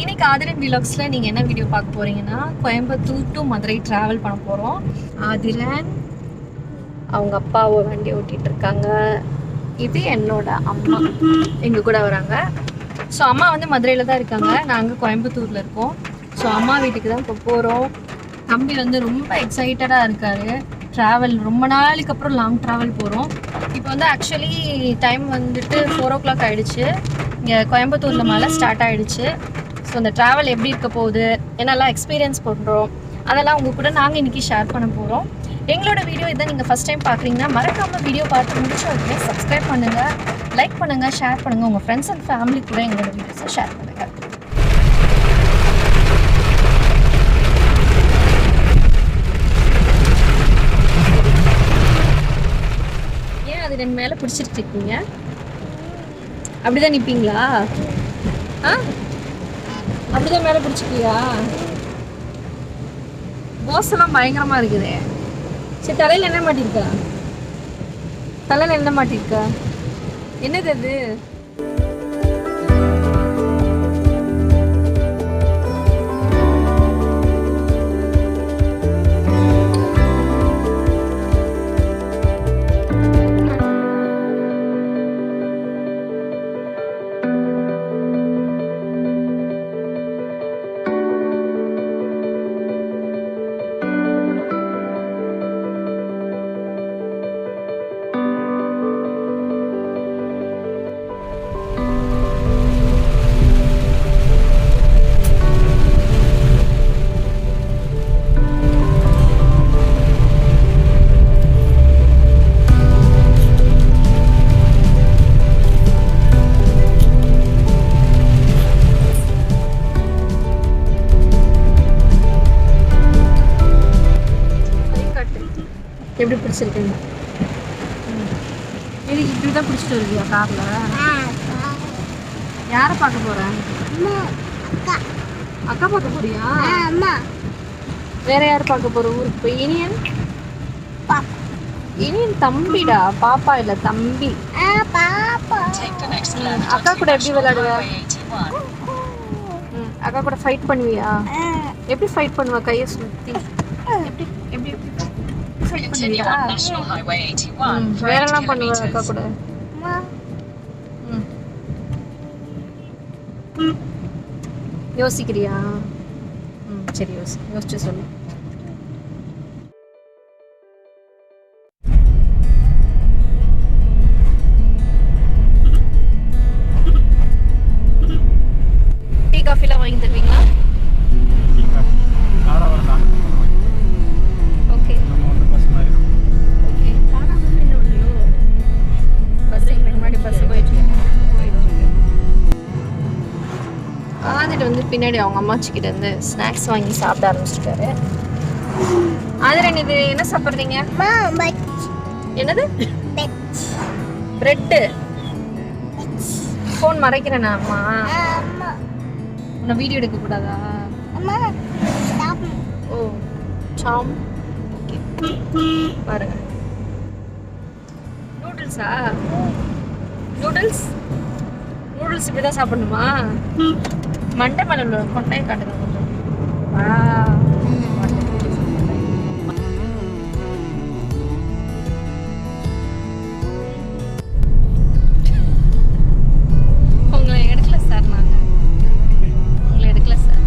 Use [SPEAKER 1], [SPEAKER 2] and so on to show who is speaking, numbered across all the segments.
[SPEAKER 1] இன்னைக்கு ஆதிரன் விலாக்ஸ்ல நீங்க என்ன வீடியோ பார்க்க போறீங்கன்னா கோயம்புத்தூர் டு மதுரை டிராவல் பண்ண போறோம். ஆதிரன் அவங்க அப்பாவை வண்டி ஓட்டிட்டு இருக்காங்க. இது என்னோட அம்மா எங்க கூட வராங்க. ஸோ அம்மா வந்து மதுரையில தான் இருக்காங்க, நாங்கள் கோயம்புத்தூர்ல இருக்கோம். ஸோ அம்மா வீட்டுக்கு தான் இப்போ போகிறோம். தம்பி வந்து ரொம்ப எக்ஸைட்டடாக இருக்காரு. ட்ராவல் ரொம்ப நாளைக்கு அப்புறம் லாங் ட்ராவல் போகிறோம். இப்போ வந்து ஆக்சுவலி டைம் வந்துட்டு 4 o'clock ஆகிடுச்சு. இங்கே கோயம்புத்தூரில் மழை ஸ்டார்ட் ஆகிடுச்சு. ஸோ அந்த ட்ராவல் எப்படி இருக்க போகுது, என்னெல்லாம் எக்ஸ்பீரியன்ஸ் பண்ணுறோம், அதெல்லாம் உங்கள் கூட நாங்கள் இன்றைக்கி ஷேர் பண்ண போகிறோம். எங்களோட வீடியோ இதை நீங்கள் ஃபஸ்ட் டைம் பார்க்குறீங்கன்னா மறக்காமல் வீடியோ பார்த்து முடிச்சு உடனே சப்ஸ்கிரைப் பண்ணுங்கள், லைக் பண்ணுங்கள், ஷேர் பண்ணுங்கள். உங்கள் ஃப்ரெண்ட்ஸ் அண்ட் ஃபேமிலி கூட எங்களோட வீடியோஸை ஷேர் பண்ணுங்கள். ஏன் அது ரெண்டு மேலே பிடிச்சிட்டு இருக்கீங்க? அப்படிதான் நிற்பீங்களா? அப்படிதான் மேலே பிடிச்சிக்கியா? போஸெல்லாம் பயங்கரமாக இருக்குது. சரி, தலையில் என்ன மாட்டிருக்கா? தலையில் என்ன மாட்டிருக்கா? என்னது அது? எப்படி பிடிச்சிருக்கீங்க? இது இப்படி தான் பிடிச்சிட்டு வருவியா காரில்? யாரை பார்க்க போகிறேன்? அக்கா பார்க்க போறியா? வேற யார் பார்க்க போகிற ஊருக்கு போய்? இனியன் இனியன் தம்பிடா, பாப்பா இல்லை தம்பி. அக்கா கூட எப்படி விளையாடுவ? அக்கா கூட ஃபைட் பண்ணுவியா? எப்படி ஃபைட் பண்ணுவ? கையை சுற்றி எப்படி எப்படி எப்படி வேறெல்லாம் பண்ணுவ அக்கா கூட? யோசிக்கிறியா? சரி, யோசிச்சு சொல்லு. டீ காஃபிலாம் வாங்கி தருவீங்களா? வந்து பின்னாடி அவங்க அம்மாச்சிக்கிட்ட இருந்து ஸ்நாக்ஸ் வாங்கி சாப்பிட ஆரம்பிச்சிருக்காரு. ஆதிரன், இது என்ன சாப்பிட்றீங்க? என்னது? பிரெட்டு. ஃபோன் மறைக்கிறேனா அம்மா? உன்னை வீடியோ எடுக்க கூடாதா? ஓ, சாம். ஓகே, பாருங்க. நூடுல்ஸா? நூடுல்ஸ் இப்படி தான் சாப்பிடணுமா? மண்டை மலர்ல கொண்டையை காட்டுங்க கொஞ்சம். உங்களை எடுக்கல சார், உங்களை எடுக்கல சார்.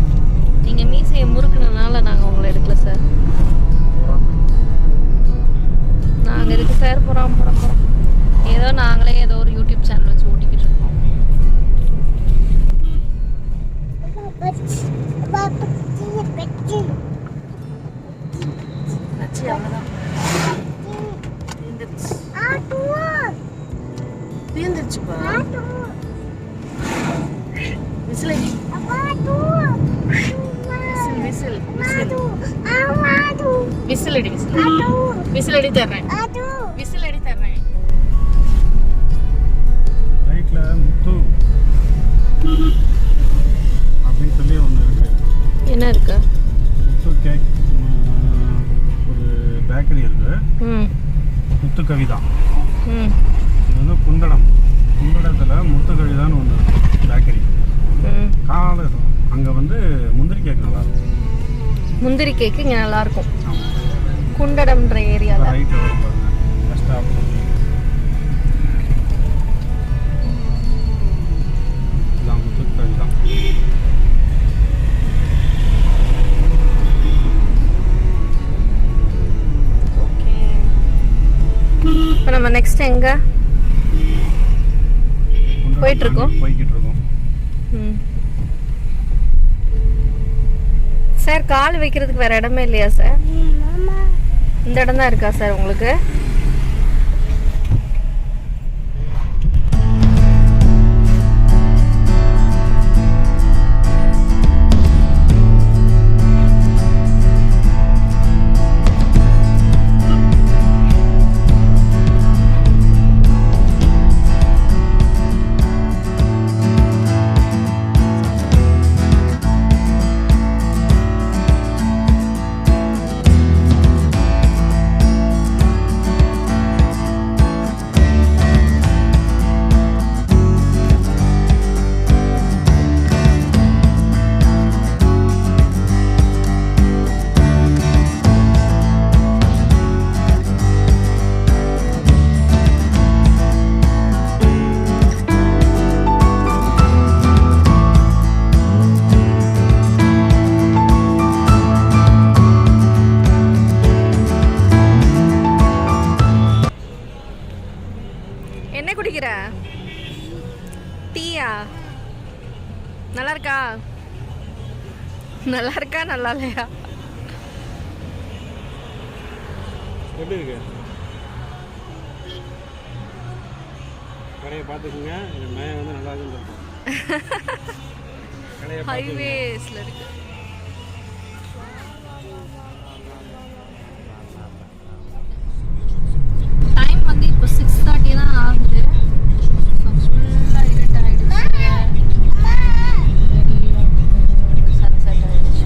[SPEAKER 1] நீங்க மீசையை முறுக்குனதுனால நாங்க உங்களை எடுக்கல சார். நாங்க இருக்கு சார், போறோம். ஏதோ நாங்களே ஏதோ ஒரு யூடியூப் சேனல் வச்சு ஓட்டிக்கிட்டு இருக்கோம். விசில் அடி தர்றேன்.
[SPEAKER 2] ரைட்ல முத்து அப்படின்னு சொல்லி ஒன்று இருக்கு.
[SPEAKER 1] என்ன இருக்கு?
[SPEAKER 2] முத்து கேக், ஒரு பேக்கரி இருக்கு. முத்து கவிதா. இது வந்து குண்டடத்தில் முத்து கவிதான்னு ஒன்று இருக்கு பேக்கரி. காலை இருக்கும். அங்கே வந்து முந்திரி கேக் நல்லா இருக்கும்.
[SPEAKER 1] முந்திரி கேக்கு இங்கே நல்லா இருக்கும்.
[SPEAKER 2] ஆமாம்,
[SPEAKER 1] குண்டடம்ன்ற ஏரியாவில்.
[SPEAKER 2] ரைட்டில் வரும் பாருங்க, ஃபஸ்ட் ஸ்டாப். இதான் முத்துக்கவி தான்.
[SPEAKER 1] ஓகே, இப்போ நம்ம நெக்ஸ்ட் எங்கே போயிட்டு இருக்கோம்? சார் கால் வைக்கிறதுக்கு வேற இடமே இல்லையா சார்? இந்த இடம் தான் இருக்கா சார் உங்களுக்கு? என்ன குடிக்கிற? டீயா? நல்லா இருக்கா? நல்லா இருக்கா நல்லா இல்லையா?
[SPEAKER 2] எப்படி இருக்கு? கடையை பார்த்துக்குங்க, இந்த மேயம் வந்து நல்லா இருக்குன்னு
[SPEAKER 1] ஹைவேஸ்ல இருக்கு. டைம் வந்து இப்போ 6:30 தான் ஆகுது. ஃபுல்லாக இருட் ஆகிடுச்சு. சன்செட் ஆகிடுச்சு.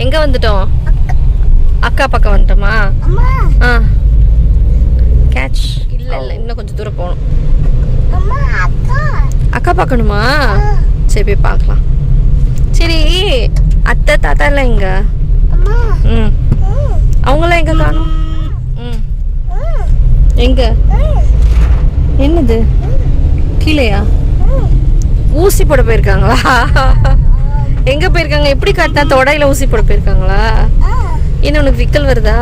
[SPEAKER 1] எங்க வந்துட்டோம்? அக்கா பக்கம் வந்துட்டோமா? கேட்ச் இல்ல இல்ல, இன்னும் கொஞ்சம் தூரம் போகணும். அக்கா பார்க்கணுமா? சரி போய் பார்க்கலாம். சரி, அத்தை தாத்தா எல்லாம் எங்க? அவங்களாம் எங்க காணும்? எங்க? என்னது கீழையா? ஊசி போட போயிருக்காங்களா? எங்க போயிருக்காங்க? எப்படி காட்டினா தொடையில ஊசி போட போயிருக்காங்களா? என்ன உனக்கு விக்கல் வருதா?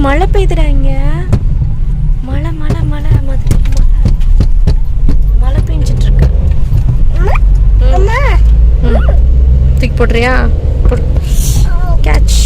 [SPEAKER 1] மழை பெய்யுதுடா இங்க. மழை மழை மழை மாதிரி மழை பெஞ்சிட்டு இருக்கு. தூக்கி போடுறியா? கேட்ச்.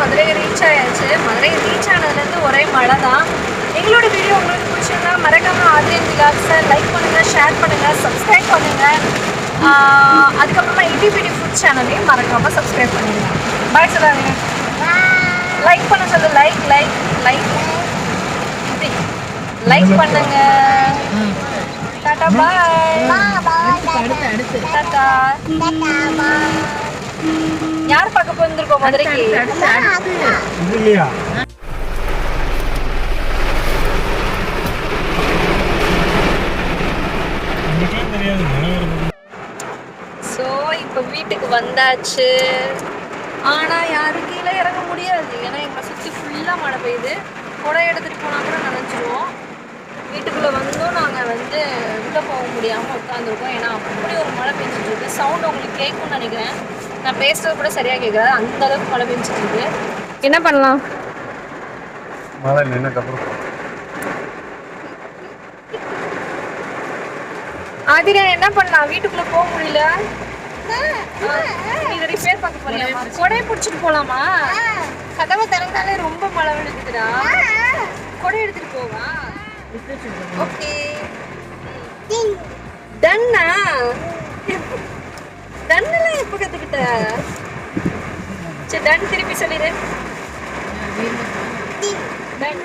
[SPEAKER 1] மதுரை ரீச் ஆயாச்சு. மதுரை ரீச் ஆனதுலேருந்து ஒரே மழை தான். எங்களோட வீடியோ உங்களுக்கு பிடிச்சிருந்தா மறக்காம ஆதிரன் விலாக்ஸை லைக் பண்ணுங்கள், ஷேர் பண்ணுங்கள், சப்ஸ்கிரைப் பண்ணுங்கள். அதுக்கப்புறமா இடிபிடி ஃபுட் சேனலையும் மறக்காமல் சப்ஸ்கிரைப் பண்ணுங்கள். பாய் சொல்லாதீங்க. லைக் பண்ண சொல்லு. லைக் லைக் லைக் லைக் பண்ணுங்க. டாடா பாய். டாடா. யார் பார்க்க போயிருந்திருக்கோம் மதுரைக்கு?
[SPEAKER 2] இல்லையா?
[SPEAKER 1] ஸோ இப்போ வீட்டுக்கு வந்தாச்சு. ஆனால் யாரும் கீழே இறங்க முடியாது. ஏன்னா எங்களை சுற்றி ஃபுல்லாக மழை பெய்யுது. குடை எடுத்துகிட்டு போனால் கூட நனைஞ்சிருவோம். வீட்டுக்குள்ளே வந்தும் நாங்கள் உள்ளே போக முடியாமல் உட்காந்துருக்கோம். ஏன்னா அப்படி ஒரு மழை பெஞ்சிட்டு இருக்கு. சவுண்ட் உங்களுக்கு கேட்கும்னு நினைக்கிறேன். நான் பேசுறது கூட சரியாக கேட்காது. அந்த அளவுக்கு மழை பெஞ்சிட்டு இருக்கு. என்ன பண்ணலாம்?
[SPEAKER 2] மழை நின்னதுக்கப்புறம்
[SPEAKER 1] ஆதிரன் என்ன பண்ணலாம்? வீட்டுக்குள்ள போக முடியல. நீங்க ரிப்பேர் பார்க்க போறியாமா? கொடையை பிடிச்சிட்டு போலாமா? கதவை திறந்தாலே ரொம்ப மழை விழுதுடா. கொடை எடுத்துட்டு போவா? ஓகே. டன்னா? டன்னெல்லாம் எப்போ கத்துக்கிட்ட? சரி டன் திருப்பி சொல்லிடு. டன்.